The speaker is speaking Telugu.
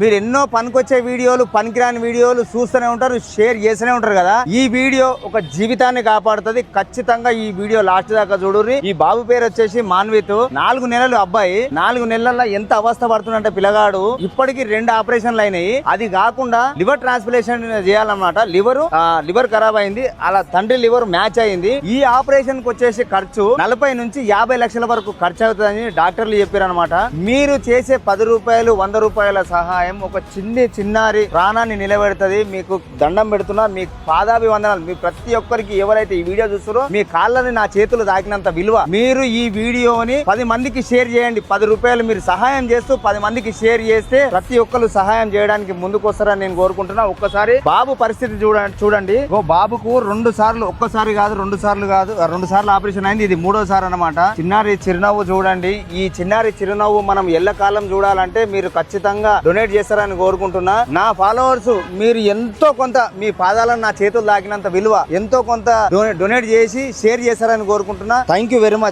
మీరు ఎన్నో పనికొచ్చే వీడియోలు పనికిరాని వీడియోలు చూస్తూనే ఉంటారు, షేర్ చేస్తూనే ఉంటారు కదా. ఈ వీడియో ఒక జీవితాన్ని కాపాడుతుంది. ఖచ్చితంగా ఈ వీడియో లాస్ట్ దాకా చూడుర్రి. ఈ బాబు పేరు వచ్చేసి మాన్విత్. 4 నెలలు అబ్బాయి. 4 నెలల్లో ఎంత అవస్థ పడుతుందంటే పిల్లగాడు ఇప్పటికి 2 ఆపరేషన్లు అయినాయి. అది కాకుండా లివర్ ట్రాన్స్ప్లాంటేషన్ చేయాలన్నమాట. లివర్ ఖరాబ్ అయింది. అలా తండ్రి లివర్ మ్యాచ్ అయింది. ఈ ఆపరేషన్ కి వచ్చేసి ఖర్చు 40 నుంచి 50 లక్షల వరకు ఖర్చు అవుతుందని డాక్టర్లు చెప్పారు అనమాట. మీరు చేసే 10 రూపాయలు 100 రూపాయల సహాయం ఒక చిన్నారి ప్రాణాన్ని నిలబెడుతుంది. మీకు దండం పెడుతున్నా, మీ పాదాభివందనాలు. మీ ప్రతి ఒక్కరికి ఎవరైతే ఈ వీడియో చూస్తారో మీ కాళ్ళని నా చేతులు దాకినంత విలువ. మీరు ఈ వీడియోని 10 మందికి షేర్ చేయండి. 10 రూపాయలు మీరు సహాయం చేస్తూ 10 మందికి షేర్ చేస్తే ప్రతి ఒక్కరు సహాయం చేయడానికి ముందుకు వస్తారని నేను కోరుకుంటున్నా. ఒక్కసారి బాబు పరిస్థితి చూడండి. బాబుకు 2 సార్లు, ఒక్కసారి కాదు 2 సార్లు కాదు, 2 సార్లు ఆపరేషన్ అయింది. ఇది 3వ సారి అన్నమాట. చిన్నారి చిరునవ్వు చూడండి. ఈ చిన్నారి చిరునవ్వు మనం ఎల్లకాలం చూడాలంటే మీరు ఖచ్చితంగా డొనేట్ చేస్తారని కోరుకుంటున్నా. నా ఫాలోవర్స్ మీరు ఎంతో కొంత మీ పాదాలను నా చేతులు దాకినంత విలువ, ఎంతో కొంత డొనేట్ చేసి షేర్ చేస్తారని కోరుకుంటున్నా. Thank you very much.